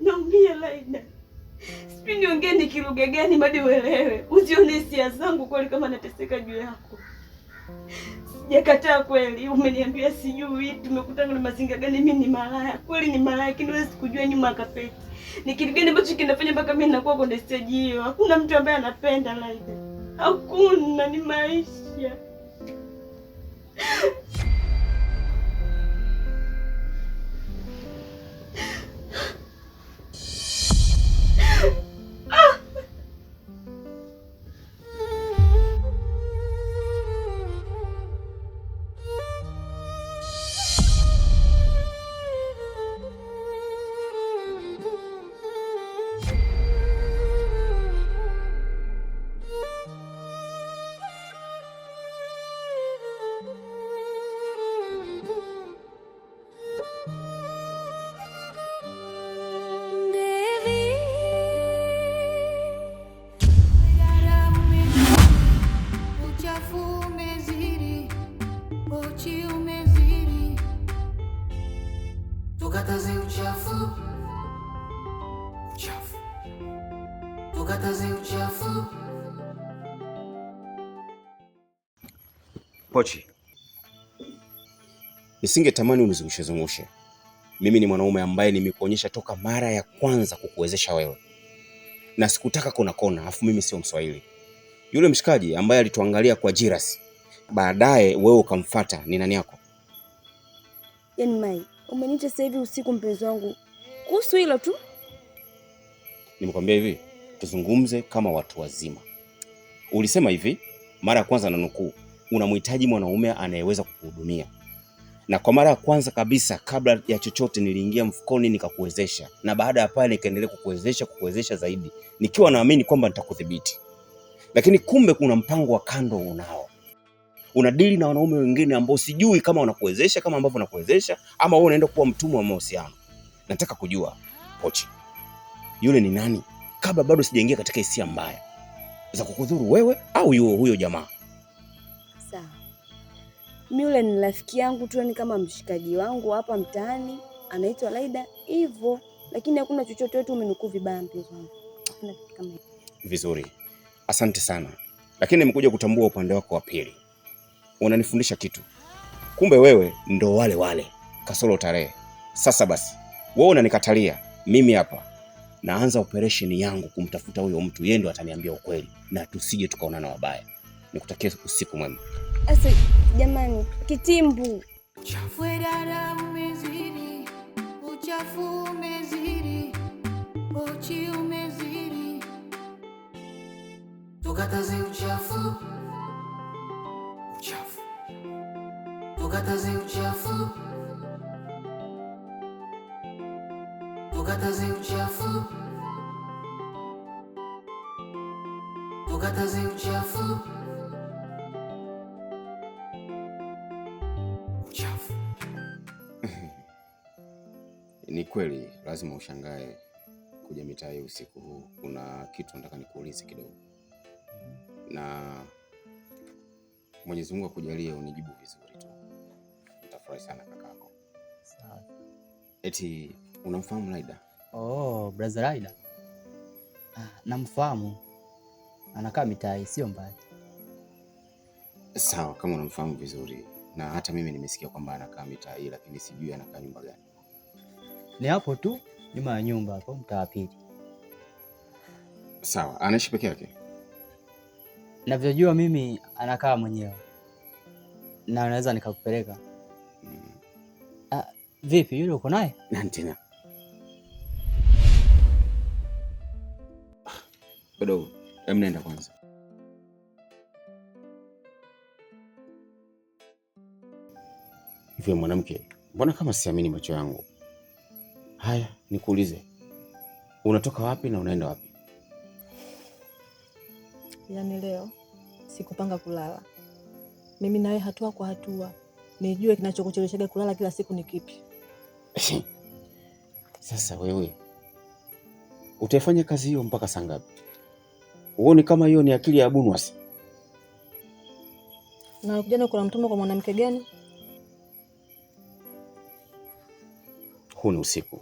naumia Laida. Sijui niongee ni kilugha gani hadi uelewe. Usione hisia zangu kweli kama nateseka juu yako. Sijakataa kweli, umeniambia sijui tumekutana na mazingira gani, mimi ni malaya. Kweli ni malaya, lakini wewe sikujua nyuma ya kapeti. Ni kitu gani ambacho kinafanya mpaka mimi nakuwa kwenye stage hiyo? Hakuna mtu ambaye anapenda Laida. Hakuna, ni maisha. Tukataze uchafu. Tukataze uchafu. Pochi, nisingetamani unizungushe. Mimi ni mwanaume ambaye nimekuonyesha toka mara ya kwanza kukuwezesha wewe. Na sikutaka kona, afu mimi sio Mswahili. Yule mshikaji ambaye alituangalia kwa jirasi, baadaye wewe ukamfuata, ni nani yako? Yaani Mai, umeniita sasa hivi usiku mpenzi wangu. Kuhusu hilo tu? Nimekwambia hivi, tuzungumze kama watu wazima. Ulisema hivi, mara ya kwanza na nukuu, unamhitaji mwanaume anayeweza kukuhudumia. Na kwa mara ya kwanza kabisa kabla ya chochote niliingia mfukoni nikakuwezesha. Na baada ya pale nikaendelea kukuwezesha zaidi. Nikiwa naamini kwamba nitakudhibiti. Lakini kumbe kuna mpango wa kando unao. Unadili na wanaume wengine ambao sijui kama wanakuwezesha kama ambavyo wanakuwezesha ama wewe unaenda kuwa mtumwa wa mahusiano. Nataka kujua, Pochi, yule ni nani? Kabla bado sijaingia katika hisia mbaya za kukudhuru wewe au huyo jamaa. Sawa. Mimi yule ni rafiki yangu tu, ni kama mshikaji wangu hapa mtaani, anaitwa Laida hivyo, lakini hakuna chochote wetu umenukuu vibaya mpenzi wangu. Hakuna kitu kama hicho. Vizuri. Asante sana. Lakini nimekuja kutambua upande wako wa pili. Unanifundisha kitu. Kumbe wewe ndo wale kasoro tarehe. Sasa basi, wewe unanikatalia. Mimi hapa naanza operation yangu kumtafuta huyo mtu, yeye ndo ataniambia ukweli na tusije tukaonana wabaya. Nikutakia usiku mwema. Asa jamani, kitimbu. Uchafu dada umezidi. Uchafu umezidi. Pochi umezidi. Tukataze uchafu. Tukataze uchafu. Tukataze uchafu. Tukataze uchafu. Uchafu. Ni kweli lazima ushangae kuja mitaa hii usiku huu. Kuna kitu nataka nikuulize kidogo. Na Mwenyezi Mungu akujalie unijibu vizuri tu. Nitafurahi sana kakako. Sawa. Eti unamfahamu Laida? Oh, brother Laida. Namfahamu. Anakaa mitaa hii, sio mbali. Sawa, kama unamfahamu vizuri. Na hata mimi nimesikia kwamba anakaa mitaa hii, lakini sijui anakaa nyumba gani. Ni hapo tu nyuma ya nyumba hapo mtaa pili. Sawa, anaishi peke yake? Navyojua mimi anakaa mwenyewe. Na naweza nikakupeleka. Vipi yule uko naye? Nani tena? Bado, nenda kwanza. Hivyo mwanamke, mbona kama siamini macho yangu? Haya, nikuulize. Unatoka wapi na unaenda wapi? Yaani leo sikupanga kulala. Mimi nawe hatua kwa hatua nijue kinachokuchelewesha kulala kila siku ni kipi. Sasa wewe utaifanya kazi hiyo mpaka saa ngapi? Uone kama hiyo ni akili ya Abunwasi? Na kijana kuna mtumwa kwa mwanamke gani? Huu ni usiku.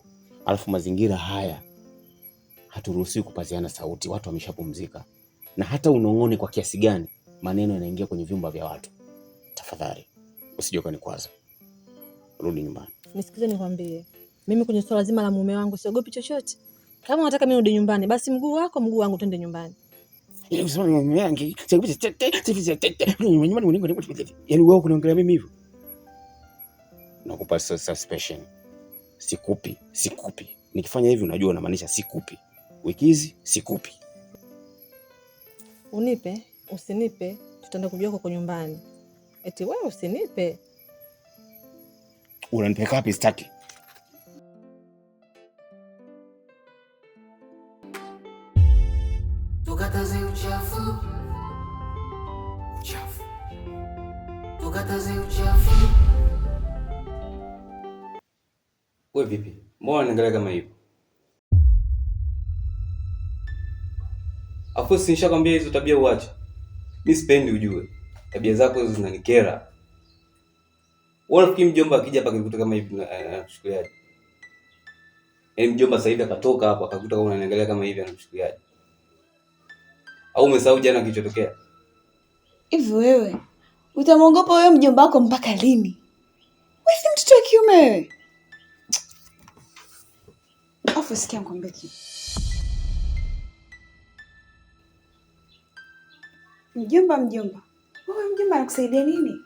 Alafu mazingira haya haturuhusiwi kupaziana sauti, watu wameshapumzika. Na hata unong'one kwa kiasi gani, maneno yanaingia kwenye vyumba vya watu. Tafadhali usije ukanikwaza. Rudi nyumbani. Nisikize nikwambie. Mimi kwenye swala zima la mume wangu siogopi chochote. Kama unataka mimi nirudi nyumbani, basi mguu wako mguu wangu, twende nyumbani. Yaani wewe kuniongelea mimi hivyo? Nakupa suspension. Sikupi. Nikifanya hivi unajua unamaanisha sikupi. Wiki hizi sikupi. Unipe, usinipe, tutaenda kujua kwa nyumbani. Eti wewe usinipe. Unanipeleka wapi? Sitaki. Tukataze uchafu. Tukataze uchafu. Wewe vipi? Mbona unaangalia kama hivyo? Afu si nishakwambia hizo tabia uache. Mimi sipendi ujue. Tabia zako hizo zinanikera. Wewe unafikiri mjomba akija hapa akikuta kama hivi anakuchukuliaje? Yaani mjomba sasa hivi akatoka hapa akakuta kama unaniangalia kama hivi anakuchukuliaje? Au umesahau jana kilichotokea? Hivi wewe utamwogopa wewe mjomba wako mpaka lini? Wewe si mtoto wa kiume wewe. Afu sikia nikwambie kitu. Mjomba. Wewe mjomba anakusaidia nini?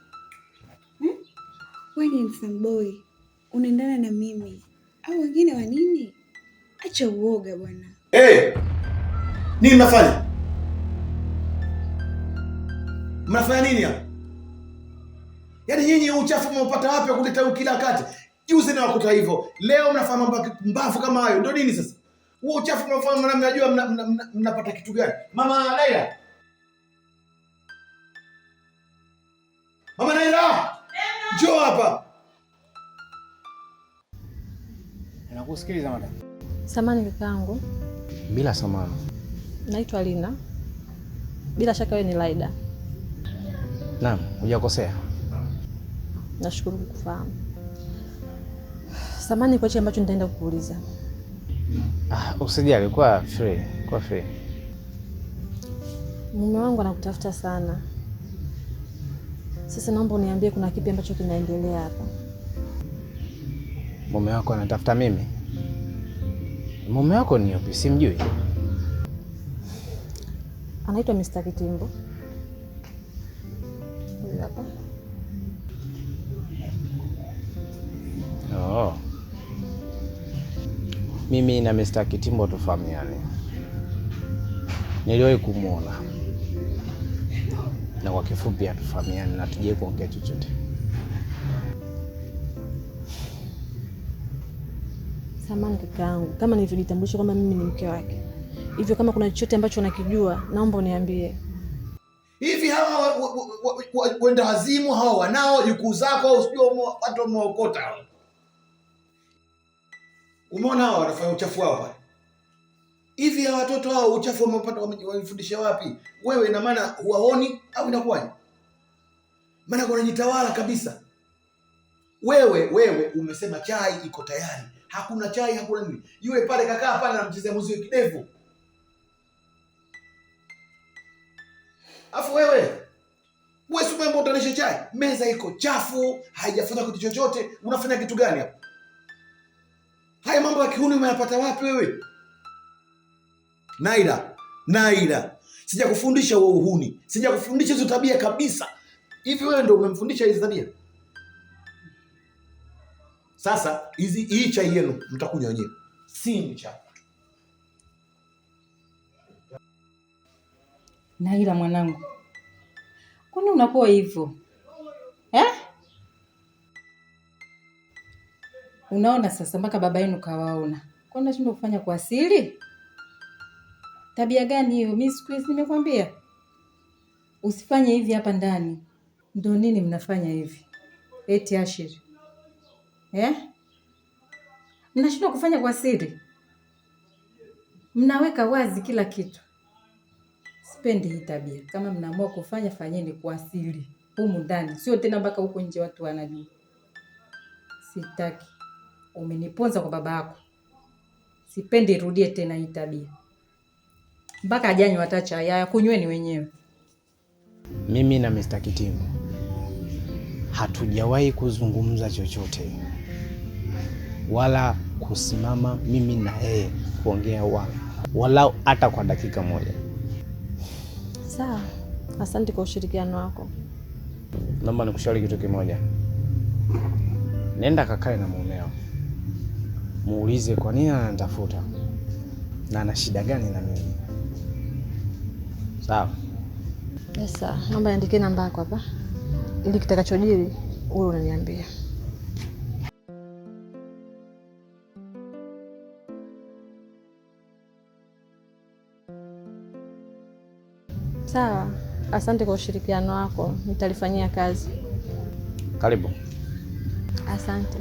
Wewe ni handsome boy. Unaendana na mimi. Au wengine wa nini? Acha uoga bwana. Nini mnafanya? Mnafanya nini hapa? Yaani nyinyi uchafu mnaupata wapi kuleta kila wakati? Juzi na wakuta hivyo. Leo mnafanya mambo mbavu kama hayo. Ndio nini sasa? Huo uchafu mnafanya mnajua mnapata kitu gani? Mama Laila. Mama Laila. Njoo hapa. Nakusikiliza madam. Samani kakaangu. Bila samani. Naitwa Lina. Bila shaka wewe ni Laida. Naam, hujakosea. Nashukuru kukufahamu. Samani kwa hicho ambacho nitaenda kukuuliza. Usijali, kwa free. Mume wangu anakutafuta sana. Sasa naomba uniambie kuna kipi ambacho kinaendelea hapa. Mume wako anatafuta mimi? Mume wako ni yupi? Simjui. Anaitwa Mr. Kitimbo. Hapa. Oh. Mimi na Mr. Kitimbo tufahamiane. Niliwahi kumuona. Na kwa kifupi hatufahamiane na tuje kuongea chochote. Samahani kakaangu, kama nilivyojitambulisha kwamba mimi ni mke wake. Hivyo kama kuna chochote ambacho unakijua, naomba uniambie. Hivi hawa wenda wazimu hawa wanao jukuu zako au sio watu wameokota hao? Umeona hawa wanafanya uchafu wao pale. Hivi hawa watoto hao uchafu wamepata wamefundisha wapi? Wewe ina maana huwaoni au inakuwaje? Maana unajitawala kabisa. Wewe umesema chai iko tayari. Hakuna chai, hakuna nini. Yule pale kakaa pale anamchezea muziki kidevu. Afu wewe sumembo utanisha chai. Meza iko chafu, haijafanya kitu chochote. Unafanya kitu gani hapa? Haya mambo ya kihuni umeyapata wapi wewe? Naila. Sijakufundisha wewe uhuni. Sijakufundisha hizo tabia kabisa. Hivi wewe ndio umemfundisha hizo tabia? Sasa hii chai yenu mtakunywa wenyewe. Si chai. Naila mwanangu. Kwani unakuwa hivyo? Unaona sasa mpaka baba yenu kawaona. Kwani unashindwa kufanya kwa asili? Tabia gani hiyo? Mimi siku hizi nimekwambia. Usifanye hivi hapa ndani. Ndio nini mnafanya hivi? Eti Ashiri. Mnashindwa kufanya kwa siri. Mnaweka wazi kila kitu. Sipendi hii tabia. Kama mnaamua kufanya, fanyeni kwa siri. Humu ndani, sio tena mpaka huko nje watu wanajua. Sitaki. Umeniponza kwa baba yako. Sipendi irudie tena hii tabia. Mpaka ajanywe hata chai, haya kunyweni wenyewe. Mimi na Mr. Kitimbo hatujawahi kuzungumza chochote wala kusimama mimi na yeye kuongea wala hata kwa dakika moja. Sawa, asante kwa ushirikiano wako. Naomba nikushauri kitu kimoja. Nenda kakae na mumeo, muulize kwa nini ananitafuta na ana shida gani na mimi. Sawa? Yes, sawa. Naomba niandike namba yako hapa ili kitakachojiri wewe unaniambia. Sawa, asante kwa ushirikiano wako, nitalifanyia kazi. Karibu. Asante.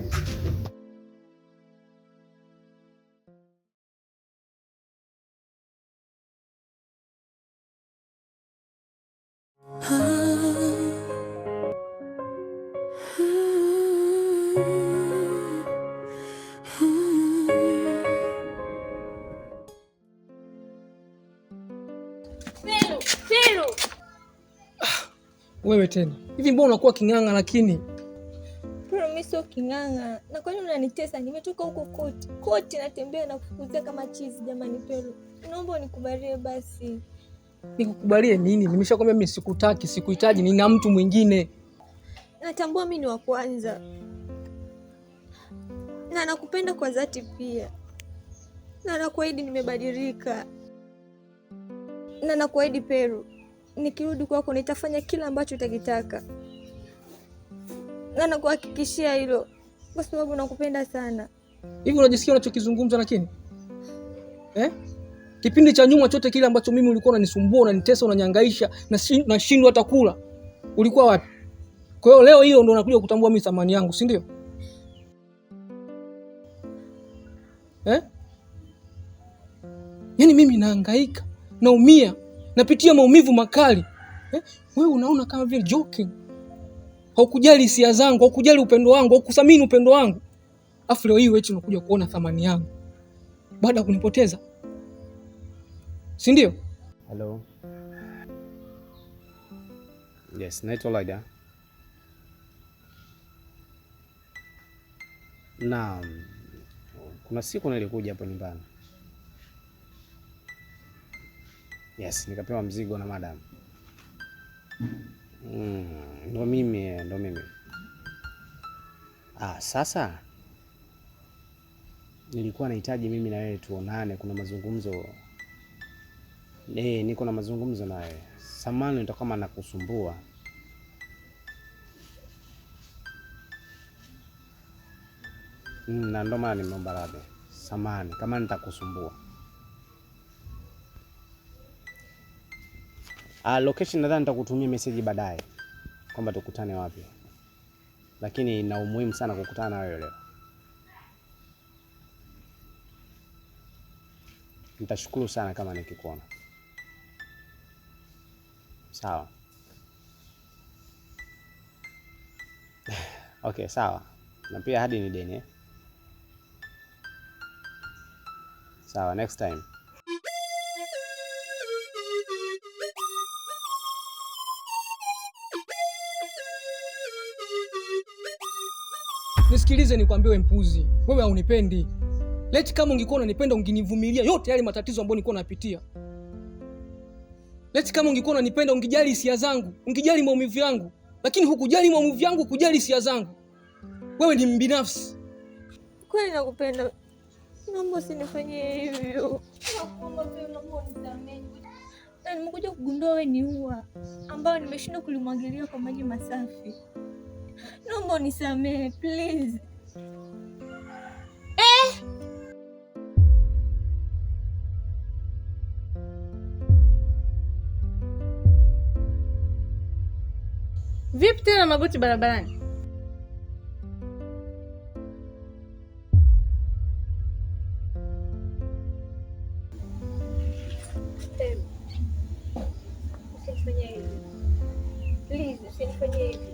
Wewe tena. Hivi mbona unakuwa king'anga lakini? Pero mimi sio king'anga. Na kwa nini unanitesa? Nimetoka huko koti natembea na kukuzia kama chizi jamani Pero. Naomba unikubalie basi. Nikukubalie nini? Nimeshakwambia mimi sikutaki, sikuhitaji, nina mtu mwingine. Natambua mimi ni wa kwanza. Na nakupenda kwa dhati pia. Na nakuahidi nimebadilika. Na nakuahidi Pero, nikirudi kwako nitafanya kila ambacho utakitaka. Na nakuhakikishia hilo kwa sababu nakupenda sana. Hivi unajisikia unachokizungumza lakini? Kipindi cha nyuma chote kile ambacho mimi ulikuwa unanisumbua, unanitesa, unanihangaisha na nashindwa hata kula. Ulikuwa wapi? Kwa hiyo leo hiyo ndo unakuja kutambua mimi thamani yangu, si ndio? Yaani mimi nahangaika, naumia, napitia maumivu makali. Wewe unaona kama vile joking. Haukujali hisia zangu, haukujali upendo wangu, haukuthamini upendo wangu. Afu leo hii wewe unakuja kuona thamani yangu baada ya kunipoteza. Si ndio? Hello. Yes, naitwa Laida. Na kuna siku nilikuja hapo nyumbani. Yes, nikapewa mzigo na madam. Ndo mimi. Sasa nilikuwa nahitaji mimi na wewe tuonane, kuna mazungumzo. Niko na mazungumzo na wewe. Samahani ndio kama nakusumbua. Na ndo maana nimeomba radhi. Samahani kama nitakusumbua. Location nadhani nitakutumia message baadaye kwamba tukutane wapi. Lakini ina umuhimu sana kukutana na wewe leo. Nitashukuru sana kama nikikuona. Sawa. Okay, sawa. Na pia hadi ni deni. Sawa, next time. Nisikilize nikwambie wewe mpuzi. Wewe haunipendi. Leti kama ungekuwa unanipenda ungenivumilia yote yale matatizo ambayo nilikuwa napitia. Leti kama ungekuwa unanipenda ungejali hisia zangu, ungejali maumivu yangu. Lakini hukujali maumivu yangu, hukujali hisia zangu. Wewe ni mbinafsi. Kweli nakupenda. Naomba usinifanyie hivyo. Naomba pia naomba unisamehe. Na nimekuja kugundua wewe ni ua ambao nimeshindwa kulimwagilia kwa maji masafi. Naomba unisamehe, please. Vipi tena magoti barabarani? Usinifanyie hivi. Please, usinifanyie hivi.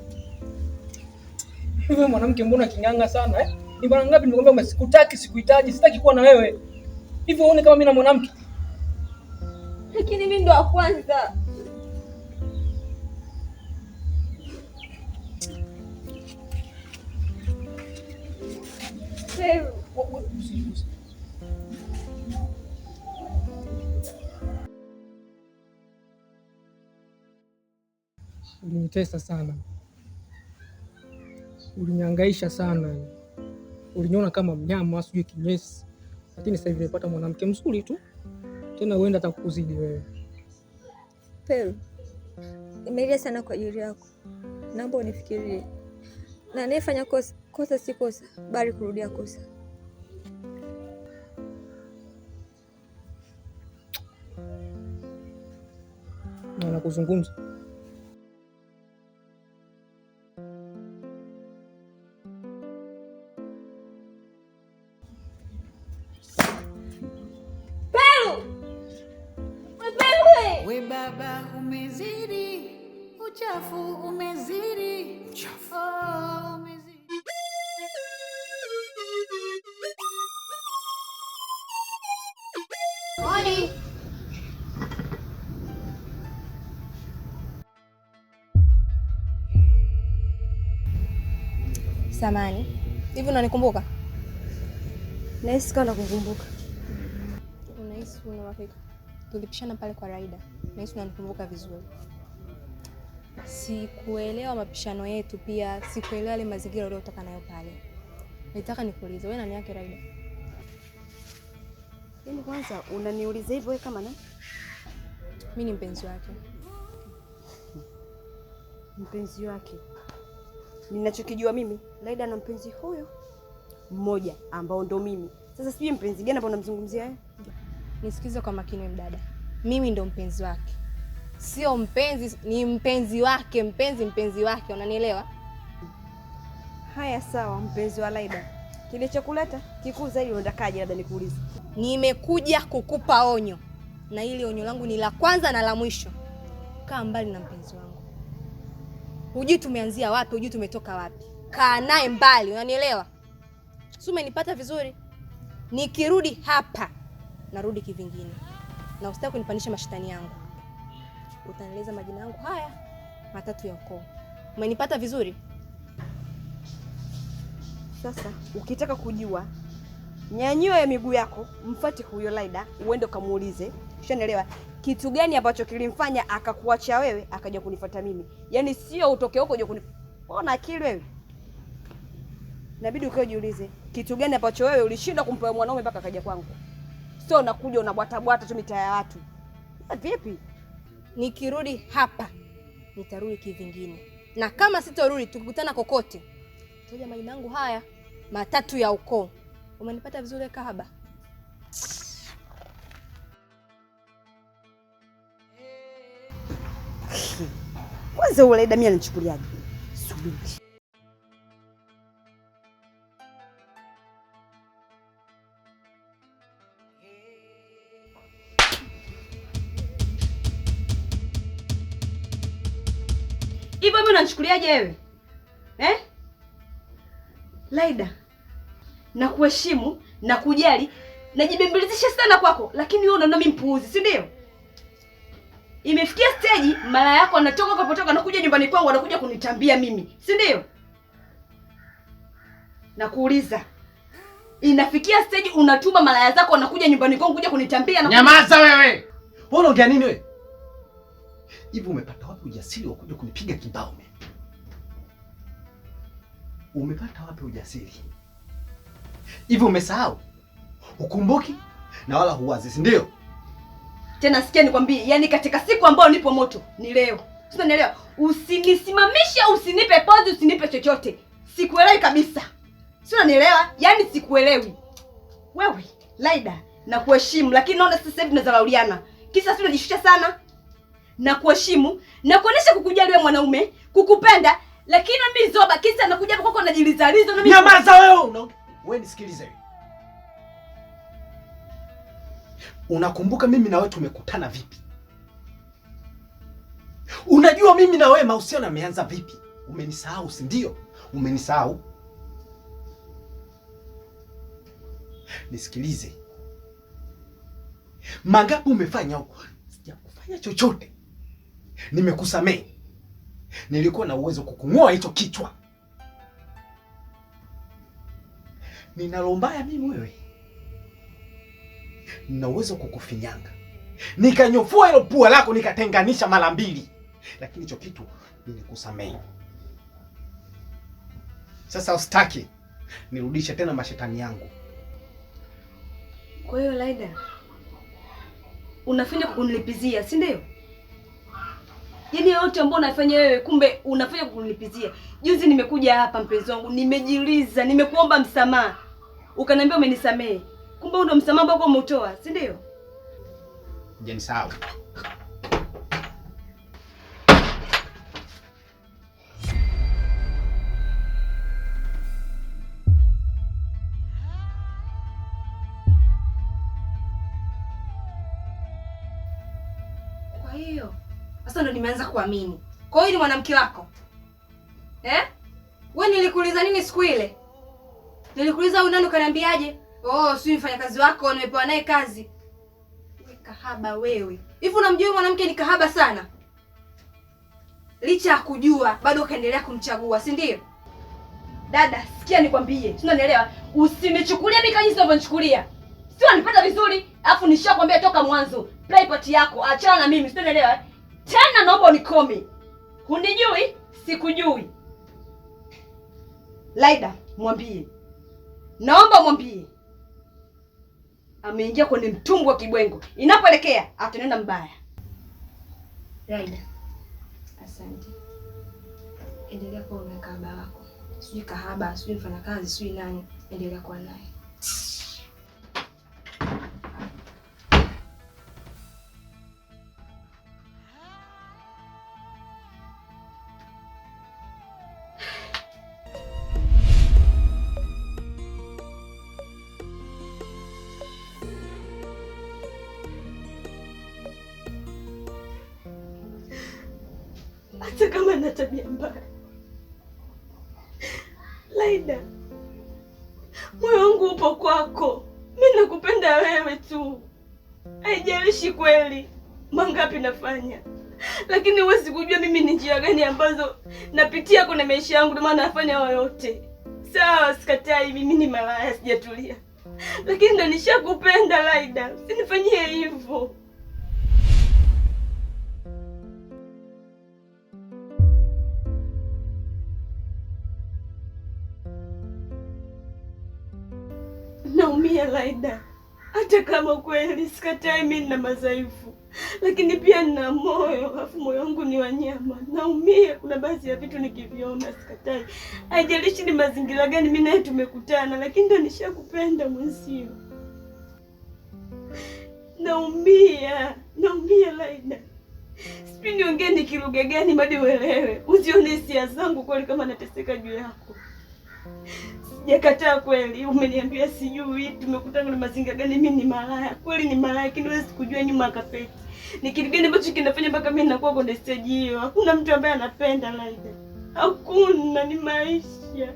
Wewe mwanamke mbona king'anga sana Ni mara ngapi nimekwambia sikutaki, sikuhitaji, sitaki kuwa na wewe. Hivyo uone kama mimi na mwanamke. Lakini mimi ndo wa kwanza. Ulinitesa sana, ulinihangaisha sana, uliniona kama mnyama sijui kinyesi, lakini sasa hivi nimepata mwanamke mzuri tu, tena huenda atakuzidi wewe. Peru, nimelia sana kwa ajili yako, naomba unifikirie, na anayefanya kosa si kosa, bali kurudia kosa. Na nakuzungumza we baba, umezidi uchafu, umezidi uchafu. Oh, umezidi. Odi. Samani, hivi unanikumbuka? Nahisi kama nakukumbuka. Unahisi una uhakika? Tulipishana pale kwa Raida. Nahisi unanikumbuka vizuri. Sikuelewa mapishano yetu, pia sikuelewa ile mazingira uliyotoka nayo pale. Nitaka nikuulize, wewe nani yake Raida? Yaani kwanza unaniuliza hivyo wewe kama nani? Mimi ni mpenzi wake. Mpenzi wake? Ninachokijua mimi, Raida na mpenzi huyo mmoja ambao ndo mimi. Sasa sijui mpenzi gani ambao unamzungumzia wewe? Nisikize kwa makini mdada. Mimi ndo mpenzi wake. Sio mpenzi, ni mpenzi wake, mpenzi wake, unanielewa? Haya sawa, mpenzi wa Raida. Kilichokuleta kikuu zaidi unatakaje, labda nikuulize? Nimekuja kukupa onyo. Na ile onyo langu ni la kwanza na la mwisho. Kaa mbali na mpenzi wangu. Hujui tumeanzia wapi, hujui tumetoka wapi. Kaa naye mbali, unanielewa? Si umenipata vizuri? Nikirudi hapa, narudi kivingine. Na usitaki kunipandisha mashitani yangu. Utanieleza majina yangu haya 3 ya ukoo. Umenipata vizuri? Sasa ukitaka kujua, nyanyua ya miguu yako, mfuate huyo Raida, uende ukamuulize. Ushanielewa? Kitu gani ambacho kilimfanya akakuacha wewe akaja kunifuata mimi? Yaani sio utoke huko uje Ona akili wewe. Inabidi ukajiulize, kitu gani ambacho wewe ulishindwa kumpa mwanaume mpaka kaja kwangu? Sio unakuja unabwata bwata tu mitaa ya watu. Vipi? Nikirudi hapa, nitarudi kivingine. Na kama sitorudi, tukikutana kokote, toja majina yangu haya 3 ya ukoo. Umenipata vizuri kahaba? Kwanza ule Raida mimi anichukuliaje? Subiri. Hivyo mimi unanichukuliaje wewe? Raida, na kuheshimu na kujali, najibembelezesha sana kwako, lakini wewe unaona mimi mpuuzi, si ndio? Imefikia stage mara yako anatoka ukapotoka na kuja nyumbani kwangu anakuja kunitambia mimi, si ndio? Na kuuliza, inafikia stage unatuma malaya zako anakuja nyumbani kwangu kuja kunitambia na Nyamaza wewe. Wewe unaongea nini wewe? Hivi umepata wapi ujasiri wa kuja kunipiga kibao mimi? Umepata wapi ujasiri? Hivi umesahau? Ukumbuki na wala huwazi, si ndio? Tena sikia nikwambie, yani katika siku ambayo nipo moto ni leo. Sasa nielewa, usinisimamishe, usinipe pause, usinipe chochote. Sikuelewi kabisa. Sio unanielewa? Yani sikuelewi. Wewe, Raida, na kuheshimu, lakini naona sasa hivi tunadharauliana. Kisa sio unajishusha sana. Na kuheshimu, na kuonesha kukujali wewe mwanaume, kukupenda, lakini mimi zoba kisa anakuja hapa kwako anajilizaliza na mimi. Nyamaza wewe. Wewe nisikilize wewe. Unakumbuka mimi na wewe tumekutana vipi? Unajua mimi na wewe mahusiano yameanza vipi? Umenisahau, si ndio? Umenisahau? Nisikilize. Mangapi umefanya huko? Sijakufanya chochote. Nimekusamehe. Nilikuwa na uwezo kukung'oa hicho kichwa. Ninalo mbaya mimi wewe. Nina uwezo kukufinyanga. Nikanyofua hilo pua lako nikatenganisha mara mbili. Lakini hicho kitu nilikusamehe. Sasa usitaki nirudishe tena mashetani yangu. Kwa hiyo Laida, unafanya kunilipizia, si ndio? Yaani yote ambayo unafanya wewe kumbe unafanya kunilipizia. Juzi nimekuja hapa mpenzi wangu, nimejiliza, nimekuomba msamaha. Ukaniambia umenisamehe. Kumbe ndio msamaha ambao umeutoa, si ndio? Jeni sawa. Kwa hiyo sasa ndo nimeanza kuamini. Kwa hiyo ni mwanamke wako. Wewe nilikuuliza nini siku ile? Nilikuuliza au nani ukaniambiaje? Si mfanyakazi wako nimepewa naye kazi. Wewe kahaba wewe. Hivi unamjua mwanamke ni kahaba sana? Licha ya kujua bado ukaendelea kumchagua, si ndio? Dada, sikia nikwambie. Unanielewa? Usinichukulie mimi kama jinsi unavyonichukulia. Sio unanipata vizuri, alafu nishakwambia toka mwanzo. Play part yako, achana na mimi, unanielewa? Tena naomba unikome. Hunijui? Sikujui. Laida, mwambie. Naomba mwambie. Ameingia kwenye mtumbu wa kibwengo. Inapoelekea ataenda mbaya. Laida. Asante. Endelea kuwa na kahaba wako. Sijui kahaba, sijui mfanyakazi, sijui nani. Endelea kuwa naye. Hata kama na tabia mbaya, Laida, moyo wangu upo kwako. Mimi nakupenda wewe tu. Haijalishi kweli mangapi nafanya, lakini huwezi kujua mimi ni njia gani ambazo napitia kwenye maisha yangu ndio maana nafanya yote. Sawa, sikatai mimi ni malaya, sijatulia. Lakini ndo nishakupenda Laida. Usinifanyie hivyo. Naumia Laida. Hata kama kweli sikatai mimi nina madhaifu, lakini pia nina moyo, alafu moyo wangu ni wanyama. Naumia, kuna baadhi ya vitu nikiviona sikatai. Haijalishi ni mazingira gani mimi naye tumekutana, lakini ndo nishakupenda mwenzio. Naumia Laida. Sijui niongee ni kilugha gani hadi uelewe. Usione hisia zangu kweli kama nateseka juu yako. Sijakataa kweli, umeniambia sijui tumekutana na mazingira gani mimi ni malaya. Kweli ni malaya, lakini huwezi kujua nyuma ya kapeti. Ni kitu gani ambacho kinafanya mpaka mimi nakuwa kwenye stage hiyo? Hakuna mtu ambaye anapenda Laida. Hakuna, ni maisha.